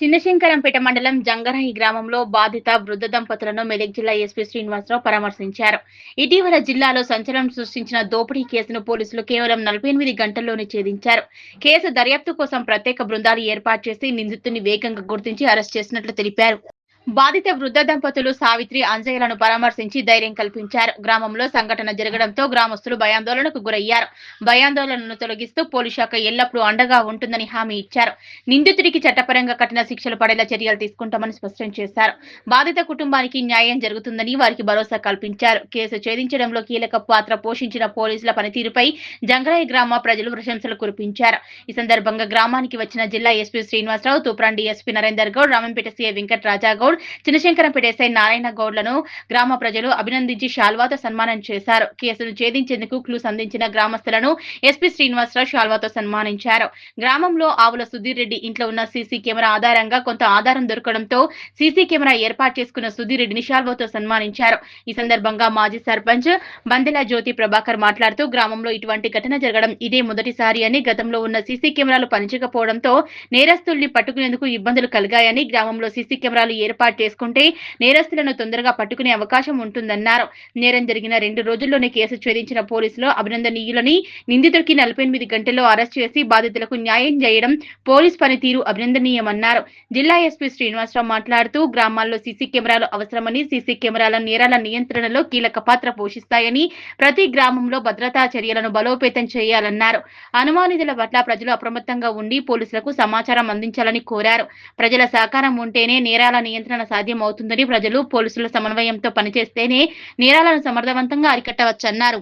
చిన్నశంకరంపేట మండలం జంగరాయి గ్రామంలో బాధిత వృద్ధ దంపతులను మెదక్ జిల్లా ఎస్పీ శ్రీనివాసరావు పరామర్శించారు. ఇటీవల జిల్లాలో సంచలనం సృష్టించిన దోపిడీ కేసును పోలీసులు కేవలం 48 గంటల్లోనే ఛేదించారు. కేసు దర్యాప్తు కోసం ప్రత్యేక బృందాలు ఏర్పాటు చేసి నిందితుడిని వేగంగా గుర్తించి అరెస్ట్ చేసినట్లు తెలిపారు. బాధిత వృద్ధ దంపతులు సావిత్రి, అంజయ్యలను పరామర్శించి ధైర్యం కల్పించారు. గ్రామంలో సంఘటన జరగడంతో గ్రామస్తులు భయాందోళనకు గురయ్యారు. భయాందోళనను తొలగిస్తూ పోలీస్ శాఖ ఎల్లప్పుడూ అండగా ఉంటుందని హామీ ఇచ్చారు. నిందితుడికి చట్టపరంగా కఠిన శిక్షలు పడేలా చర్యలు తీసుకుంటామని స్పష్టం చేశారు. బాధిత కుటుంబానికి న్యాయం జరుగుతుందని వారికి భరోసా కల్పించారు. కేసు ఛేదించడంలో కీలక పాత్ర పోషించిన పోలీసుల పనితీరుపై జంగరాయి గ్రామ ప్రజలు ప్రశంసలు కురిపించారు. ఈ సందర్భంగా గ్రామానికి వచ్చిన జిల్లా SP Srinivasarao, Toopran DSP Narender Goud, Ramampet CI Venkat Rajagoud, Chinnashankarampet SI Narayana గౌడ్లను గ్రామ ప్రజలు అభినందించి శాల్వాతో సన్మానం చేశారు. కేసును ఛేదించేందుకు క్లూస్ అందించిన గ్రామస్తులను ఎస్పీ శ్రీనివాసరావు శాల్వాతో సన్మానించారు. గ్రామంలో ఆవుల సుధీర్ రెడ్డి ఇంట్లో ఉన్న సీసీ కెమెరా ఆధారంగా కొంత ఆధారం దొరకడంతో సీసీ కెమెరా ఏర్పాటు చేసుకున్న సుధీర్ రెడ్డిని శాల్వాతో సన్మానించారు. ఈ సందర్భంగా మాజీ సర్పంచ్ బందెల జ్యోతి ప్రభాకర్ మాట్లాడుతూ గ్రామంలో ఇటువంటి ఘటన జరగడం ఇదే మొదటిసారి అని, గతంలో ఉన్న సీసీ కెమెరాలు పనిచేయకపోవడంతో నేరస్తుల్ని పట్టుకునేందుకు ఇబ్బందులు కలిగాయని, గ్రామంలో సీసీ కెమెరాలు ఏర్పాటు చేసుకుంటే నేరస్తులను తొందరగా పట్టుకునే అవకాశం ఉంటుందన్నారు. నేరం జరిగిన 2 రోజుల్లోనే కేసు ఛేదించిన పోలీసులు అభినందనీయులని, నిందితుడికి 48 గంటల్లో అరెస్ట్ చేసి బాధితులకు న్యాయం చేయడం పోలీస్ పనితీరు అభినందనీయమన్నారు. జిల్లా ఎస్పీ శ్రీనివాసరావు మాట్లాడుతూ గ్రామాల్లో సీసీ కెమెరాలు అవసరమని, సీసీ కెమెరాల నేరాల నియంత్రణలో కీలక పాత్ర పోషిస్తాయని, ప్రతి గ్రామంలో భద్రతా చర్యలను బలోపేతం చేయాలన్నారు. అనుమానితుల పట్ల ప్రజలు అప్రమత్తంగా ఉండి పోలీసులకు సమాచారం అందించాలని కోరారు. ప్రజల సహకారం ఉంటేనే నేరాల నియంత్రణ సాధ్యం అవుతుందని, ప్రజలు పోలీసుల సమన్వయంతో పనిచేస్తేనే నేరాలను సమర్థవంతంగా అరికట్టవచ్చన్నారు.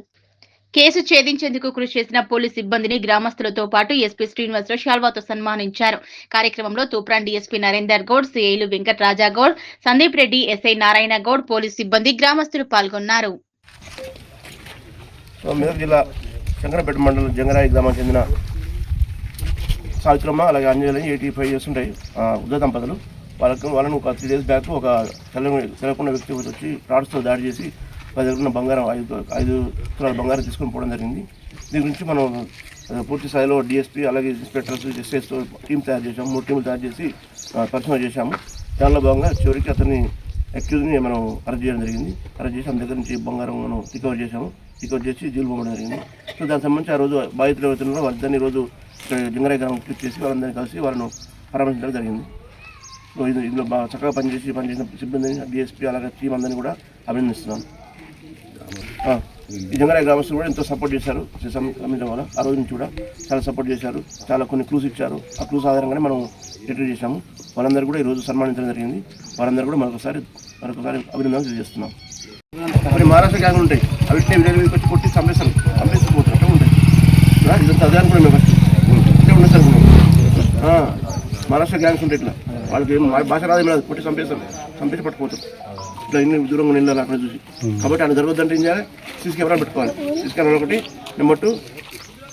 కేసు ఛేదించేందుకు కృషి చేసిన పోలీస్ సిబ్బందిని గ్రామస్తులతో పాటు ఎస్పీ శ్రీనివాసరావు శాల్వాతో సన్మానించారు. కార్యక్రమంలో తూప్రాన్ డీఎస్పీ నరేందర్ గౌడ్, సిఐలు వెంకట్ రాజాగౌడ్, సందీప్ రెడ్డి, ఎస్ఐ నారాయణ గౌడ్, పోలీస్ సిబ్బంది, గ్రామస్తులు పాల్గొన్నారు. మెదక్ జిల్లా శంకరంపేట మండలం జంగరాయి గ్రామానికి చెందిన సావిత్రమ్మ అలాగే అంజలి 85 ఇయర్స్ ఉంటాయి వృద్ధ దంపతులు. వాళ్ళను ఒక 3 days బ్యాక్ ఒక తెలకుండా వ్యక్తి వచ్చి రాడ్స్తో దాడి చేసి వాళ్ళ దగ్గర ఉన్న బంగారం 5 తులాల బంగారం తీసుకొని పోవడం జరిగింది. దీని గురించి మనం పూర్తి స్థాయిలో డిఎస్పీ అలాగే ఇన్స్పెక్టర్స్, ఎస్ఐస్తో టీం తయారు చేసాము. 3 టీంలు తయారు చేసి పరిశీలన చేశాము. దానిలో భాగంగా చివరికి అతన్ని అక్యూజ్ని మనం అరెస్ట్ చేయడం జరిగింది. అరెస్ట్ చేసి మన దగ్గర నుంచి బంగారం మనం రికవర్ చేసాము. రికవర్ చేసి జైలు పోవడం జరిగింది. సో దానికి సంబంధించి ఆ రోజు బాధితులు ఎవరుతున్నారో వాళ్ళందరినీ ఈరోజు జంగరాయి గ్రామం క్లిక్ చేసి వాళ్ళందరినీ కలిసి వాళ్ళను పరామర్శించడం జరిగింది. ఇందులో బాగా చక్కగా పనిచేసిన సిబ్బందిని, డిఎస్పీ అలాగే టీం అందరినీ కూడా అభినందిస్తున్నాను. ఈ జంగరాయి గ్రామస్తులు కూడా ఎంతో సపోర్ట్ చేశారు. సంబంధించిన వల్ల ఆ రోజు నుంచి కూడా చాలా సపోర్ట్ చేశారు. చాలా కొన్ని క్లూస్ ఇచ్చారు. ఆ క్లూస్ ఆధారంగానే మనం రిట్రీవ్ చేశాము. వాళ్ళందరూ కూడా ఈరోజు సన్మానించడం జరిగింది. వాళ్ళందరూ కూడా మరొకసారి అభినందనలు తెలియజేస్తున్నాం. కొన్ని మహారాష్ట్ర గ్యాంగ్లు ఉంటాయి. అవి విలేజ్కి వచ్చి కొట్టి చంపేసిపోతారు ఉంటాయి. ఇదంతా అదే అనుకున్నాం మేము ఫస్ట్ ఉండదు సార్. మహారాష్ట్ర గ్యాంగ్స్ ఉంటాయి. ఇట్లా వాళ్ళకి భాష రాదు, కొట్టి చంపేసి పట్టుకుపోతారు. ఇట్లా ఇన్ని దూరంగా నిల్లాలి అక్కడ చూసి. కాబట్టి ఆయన జరగద్దంటే ఏం చేయాలి, సీసీ కెమెరా పెట్టుకోవాలి. సీసీ కెమెరా ఒకటి. నెంబర్ 2,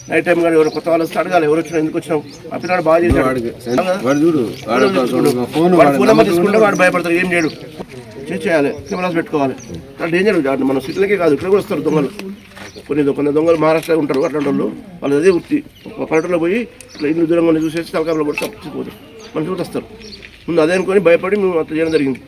నైట్ టైం కానీ ఎవరు కొత్త వాళ్ళు వస్తే అడగాలి, ఎవరు వచ్చినా ఎందుకు వచ్చినావు. ఆ పిల్లడు బాగా చేశాడు. ఫోన్ నెంబర్ తీసుకుంటే వాడు భయపడతారు, ఏం చేయడు. చేయాలి, కెమెరాస్ పెట్టుకోవాలి. చాలా డేంజర్. మన సిటీలకే కాదు, ఇక్కడ కూడా వస్తారు దొంగలు. కొన్ని దొంగలు మహారాష్ట్రలో ఉంటారు. అట్లాంటి వాళ్ళు అదే వృత్తి. పల్లెటూరులో పోయి ఇట్లా ఇల్లు దూరంగా చూసేసి తలకాయలో కూడా తప్పిపోతారు. మన చూసి వస్తారు. ముందు అదే అనుకొని భయపడి మేము అట్లా చేయడం జరిగింది.